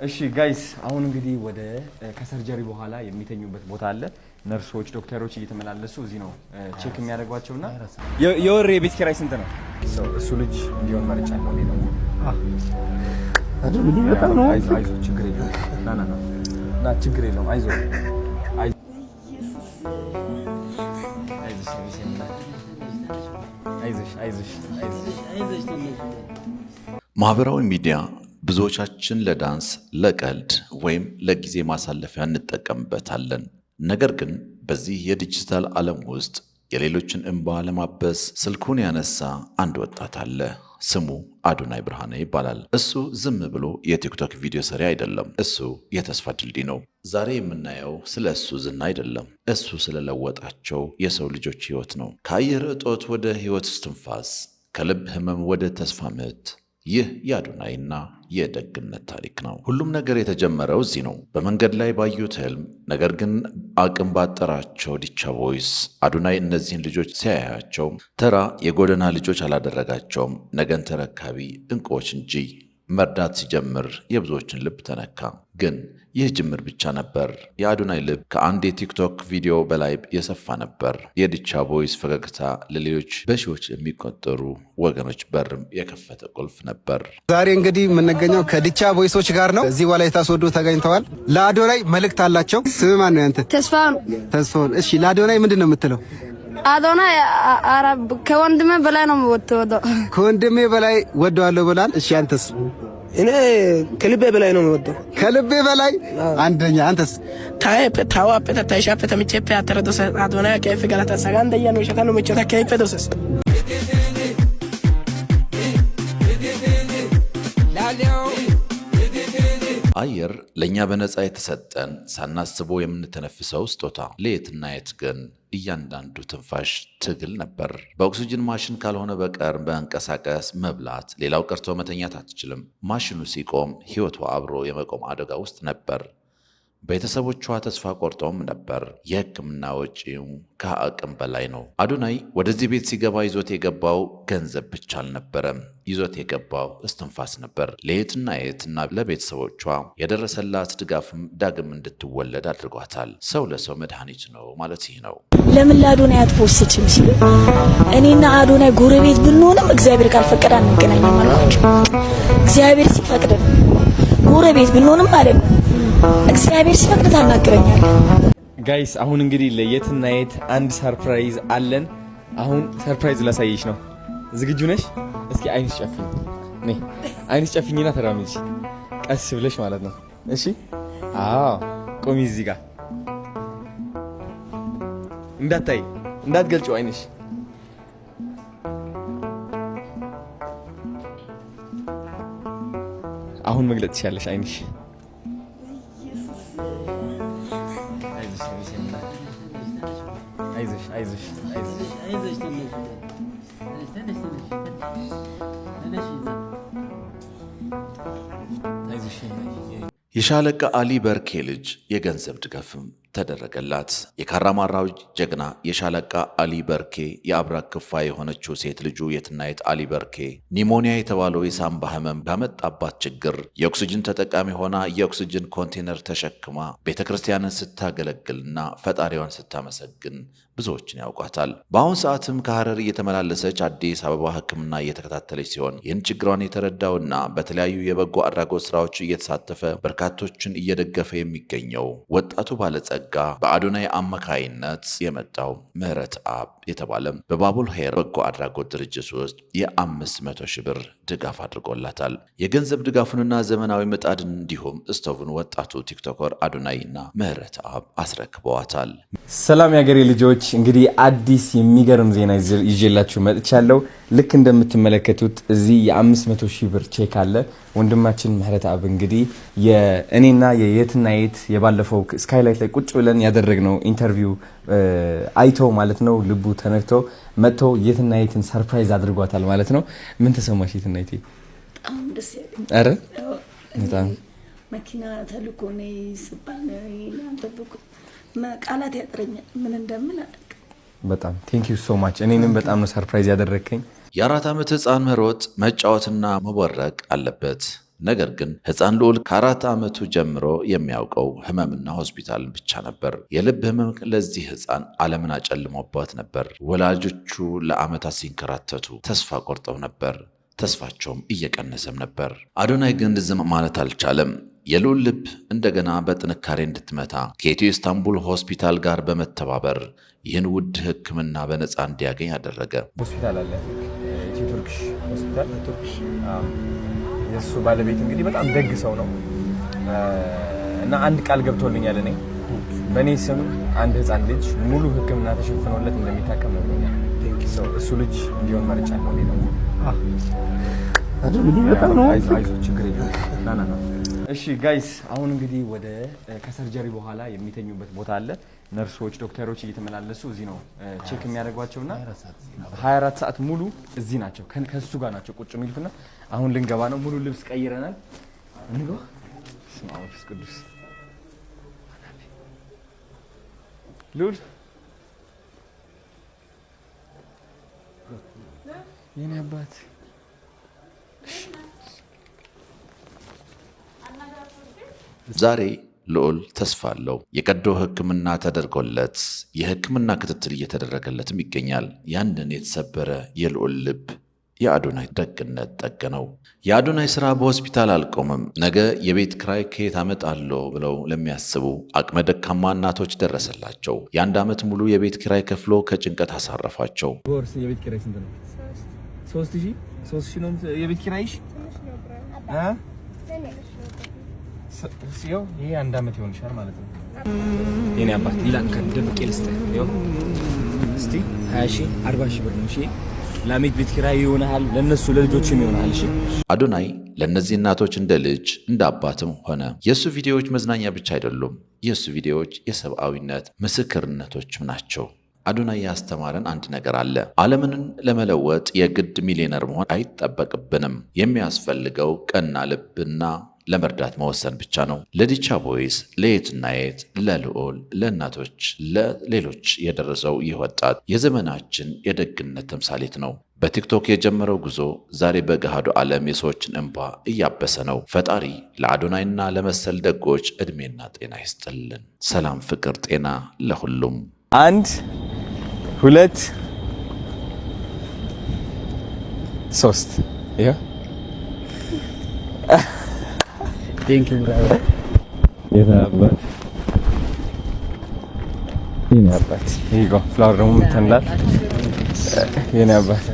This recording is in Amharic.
እሺ ጋይስ አሁን እንግዲህ ወደ ከሰርጀሪ በኋላ የሚተኙበት ቦታ አለ። ነርሶች ዶክተሮች እየተመላለሱ እዚህ ነው ቼክ የሚያደርጓቸውና የወር የቤት ኪራይ ስንት ነው? እሱ ልጅ እንዲሆን መርጫለሁ ነው። አድርጉ በጣም ነው። አይዞህ ችግር የለውም። ና ችግር የለውም። አይዞህ ማህበራዊ ሚዲያ ብዙዎቻችን ለዳንስ፣ ለቀልድ ወይም ለጊዜ ማሳለፊያ እንጠቀምበታለን። ነገር ግን በዚህ የዲጂታል ዓለም ውስጥ የሌሎችን እንባ ለማበስ ስልኩን ያነሳ አንድ ወጣት አለ። ስሙ አዶናይ ብርሃነ ይባላል። እሱ ዝም ብሎ የቲክቶክ ቪዲዮ ሰሪ አይደለም። እሱ የተስፋ ድልድይ ነው። ዛሬ የምናየው ስለ እሱ ዝና አይደለም። እሱ ስለለወጣቸው የሰው ልጆች ህይወት ነው። ከአየር እጦት ወደ ህይወት እስትንፋስ፣ ከልብ ህመም ወደ ተስፋ ምት። ይህ የአዶናይና የደግነት ታሪክ ነው። ሁሉም ነገር የተጀመረው እዚህ ነው። በመንገድ ላይ ባዩት ህልም፣ ነገር ግን አቅም ባጠራቸው ዲቻ ቮይስ አዶናይ እነዚህን ልጆች ሲያያቸው ተራ የጎዳና ልጆች አላደረጋቸውም፣ ነገን ተረካቢ ዕንቁዎች እንጂ። መርዳት ሲጀምር የብዙዎችን ልብ ተነካ። ግን ይህ ጅምር ብቻ ነበር። የአዶናይ ልብ ከአንድ የቲክቶክ ቪዲዮ በላይ የሰፋ ነበር። የዲቻ ቮይስ ፈገግታ ለሌሎች በሺዎች የሚቆጠሩ ወገኖች በርም የከፈተ ቁልፍ ነበር። ዛሬ እንግዲህ የምንገኘው ከዲቻ ቮይሶች ጋር ነው። እዚህ ወላይታ ሶዶ ተገኝተዋል። ለአዶናይ መልእክት አላቸው። ስም ማን ነው ያንተ? ተስፋውን። እሺ ለአዶናይ ምንድን ነው የምትለው? አዶናይ ከወንድሜ በላይ ነው የምወደው። ከወንድሜ በላይ ወደዋለሁ ብላል። እሺ አንተስ? እኔ ከልቤ በላይ ነው የምወደው። ከልቤ በላይ አንደኛ። አንተስ? ታዋペታይሻペተምቼፔ አተረዶሰ አዶናይ ከፍ ገላታ ሰጋንደያ ነው ሸታኑ መቸታ ከፍ ዶሰስ አየር ለእኛ በነፃ የተሰጠን ሳናስበው የምንተነፍሰው ስጦታ። ለየትና የት ግን እያንዳንዱ ትንፋሽ ትግል ነበር። በኦክሲጅን ማሽን ካልሆነ በቀር በመንቀሳቀስ መብላት፣ ሌላው ቀርቶ መተኛት አትችልም። ማሽኑ ሲቆም ሕይወቷ አብሮ የመቆም አደጋ ውስጥ ነበር። ቤተሰቦቿ ተስፋ ቆርጠውም ነበር። የሕክምና ወጪው ከአቅም በላይ ነው። አዶናይ ወደዚህ ቤት ሲገባ ይዞት የገባው ገንዘብ ብቻ አልነበረም። ይዞት የገባው እስትንፋስ ነበር። ለየትና የትና ለቤተሰቦቿ የደረሰላት ድጋፍም ዳግም እንድትወለድ አድርጓታል። ሰው ለሰው መድኃኒት ነው ማለት ይህ ነው። ለምን ለአዶናይ አትፖስትም ሲሉ እኔና አዶናይ ጎረቤት ብንሆንም እግዚአብሔር ካልፈቀደ አንገናኝም አልኳቸው። እግዚአብሔር ሲፈቅድ ጎረቤት ብንሆንም ማለት ነው። እግዚአብሔር ሲፈቅድ ታናግረኛለህ። ጋይስ አሁን እንግዲህ ለየትና የት አንድ ሰርፕራይዝ አለን። አሁን ሰርፕራይዝ ላሳየሽ ነው። ዝግጁ ነሽ? እስኪ አይንሽ ጨፍኝ። ነይ አይንሽ ጨፍኝና ተራመጂ፣ ቀስ ብለሽ ማለት ነው። እሺ? አዎ ቆሚ እዚህ ጋር እንዳታይ፣ እንዳትገልጪው አይንሽ። አሁን መግለጽ ትችያለሽ አይንሽ። አይዞሽ የሻለቃ አሊ በርኬ ልጅ የገንዘብ ድጋፍም ተደረገላት። የካራማራው ጀግና የሻለቃ አሊ በርኬ የአብራክ ክፋይ የሆነችው ሴት ልጁ የትናየት አሊ በርኬ ኒሞኒያ የተባለው የሳምባ ህመም ባመጣባት ችግር የኦክሲጅን ተጠቃሚ ሆና የኦክሲጅን ኮንቴነር ተሸክማ ቤተክርስቲያንን ስታገለግልና ፈጣሪዋን ስታመሰግን ብዙዎችን ያውቋታል። በአሁን ሰዓትም ከሐረር እየተመላለሰች አዲስ አበባ ሕክምና እየተከታተለች ሲሆን ይህን ችግሯን የተረዳውና በተለያዩ የበጎ አድራጎት ስራዎች እየተሳተፈ በርካቶችን እየደገፈ የሚገኘው ወጣቱ ባለጸጋ በአዶናይ አማካይነት የመጣው ምህረት አብ የተባለ በባቡል ሄር በጎ አድራጎት ድርጅት ውስጥ የ500 ሺህ ብር ድጋፍ አድርጎላታል። የገንዘብ ድጋፉንና ዘመናዊ ምጣድ እንዲሁም ስቶቭን ወጣቱ ቲክቶከር አዶናይና ምህረት አብ አስረክበዋታል። ሰላም ያገሬ ልጆች፣ እንግዲህ አዲስ የሚገርም ዜና ይዤላችሁ መጥቻለሁ። ልክ እንደምትመለከቱት እዚህ የ500 ሺህ ብር ቼክ አለ። ወንድማችን ምህረት አብ እንግዲህ የእኔና የየትና የት የባለፈው ስካይላይት ላይ ቁጭ ብለን ያደረግነው ኢንተርቪው አይቶ ማለት ነው ልቡ ተነክቶ መጥቶ የትና የትን ሰርፕራይዝ አድርጓታል ማለት ነው። ምን ተሰማሽ የትና የት? በጣም ደስ ያለኝ። አረ በጣም መኪና ተልኮ ነው ይስባል ያንተብኩ ቃላት ያጥረኛል ምን እንደምን አደረግ። በጣም ቴንክ ዩ ሶ ማች። እኔንም በጣም ነው ሰርፕራይዝ ያደረከኝ። የ4 ዓመት ህፃን መሮጥ መጫወትና መቦረቅ አለበት። ነገር ግን ሕፃን ልዑል ከ4 ዓመቱ ጀምሮ የሚያውቀው ህመምና ሆስፒታልን ብቻ ነበር። የልብ ህመም ለዚህ ሕፃን ዓለምን አጨልሞባት ነበር። ወላጆቹ ለዓመታት ሲንከራተቱ ተስፋ ቆርጠው ነበር። ተስፋቸውም እየቀነሰም ነበር። አዶናይ ግን ዝም ማለት አልቻለም። የልዑል ልብ እንደገና በጥንካሬ እንድትመታ ከኢትዮ ኢስታንቡል ሆስፒታል ጋር በመተባበር ይህን ውድ ሕክምና በነፃ እንዲያገኝ አደረገ። ሆስፒታል አለ፣ ኢትዮ ቱርክሽ ሆስፒታል። የእሱ ባለቤት እንግዲህ በጣም ደግ ሰው ነው እና አንድ ቃል ገብቶልኛል። እኔ በእኔ ስም አንድ ሕፃን ልጅ ሙሉ ሕክምና ተሸፍኖለት እንደሚታከም ነው። እሱ ልጅ እንዲሆን መርጫለሁ። አይዞህ ችግር የለም። እሺ ጋይስ፣ አሁን እንግዲህ ወደ ከሰርጀሪ በኋላ የሚተኙበት ቦታ አለ። ነርሶች፣ ዶክተሮች እየተመላለሱ እዚህ ነው ቼክ የሚያደርጓቸውና 24 ሰዓት ሙሉ እዚህ ናቸው፣ ከሱ ጋር ናቸው ቁጭ የሚሉትና አሁን ልንገባ ነው። ሙሉ ልብስ ቀይረናል። እንግባ። ስማ ወፍስ ቅዱስ ልዑል የኔ አባት ዛሬ ልዑል ተስፋ አለው። የቀዶ ሕክምና ተደርጎለት የሕክምና ክትትል እየተደረገለትም ይገኛል። ያንን የተሰበረ የልዑል ልብ የአዶናይ ደግነት ጠገነው። የአዶናይ ስራ በሆስፒታል አልቆምም። ነገ የቤት ክራይ ከየት አመጣለሁ ብለው ለሚያስቡ አቅመ ደካማ እናቶች ደረሰላቸው። የ1 ዓመት ሙሉ የቤት ኪራይ ከፍሎ ከጭንቀት አሳረፋቸው። ቦርስ የቤት ኪራይ ስንት ነው? 3000 ነው የቤት ኪራይሽ? ሲዮ ይሄ 1 ዓመት ይሆንሻል ማለት ነው። የኔ አባት ይላን ከደምቄ ልስተ ይው እስቲ 20 40 ብር ነው። እሺ ለአሜት ቤት ኪራይ ይሆናል፣ ለነሱ ለልጆችም ይሆናል። እሺ አዶናይ ለነዚህ እናቶች እንደ ልጅ እንደ አባትም ሆነ። የሱ ቪዲዮዎች መዝናኛ ብቻ አይደሉም። የሱ ቪዲዮዎች የሰብአዊነት ምስክርነቶችም ናቸው። አዶናይ ያስተማረን አንድ ነገር አለ። ዓለምን ለመለወጥ የግድ ሚሊዮነር መሆን አይጠበቅብንም። የሚያስፈልገው ቀና ልብና ለመርዳት መወሰን ብቻ ነው። ለዲቻ ቦይስ፣ ለየትና የት፣ ለልዑል፣ ለእናቶች፣ ለሌሎች የደረሰው ይህ ወጣት የዘመናችን የደግነት ተምሳሌት ነው። በቲክቶክ የጀመረው ጉዞ ዛሬ በገሃዱ ዓለም የሰዎችን እንባ እያበሰ ነው። ፈጣሪ ለአዶናይና ለመሰል ደጎች ዕድሜና ጤና ይስጥልን። ሰላም፣ ፍቅር፣ ጤና ለሁሉም። 1 2 3 ይሄ ቴንክ ዩ ብራዘር። የታባት የኔ አባት ይሄ ፍላወር ደግሞ ምትንላል የኔ አባት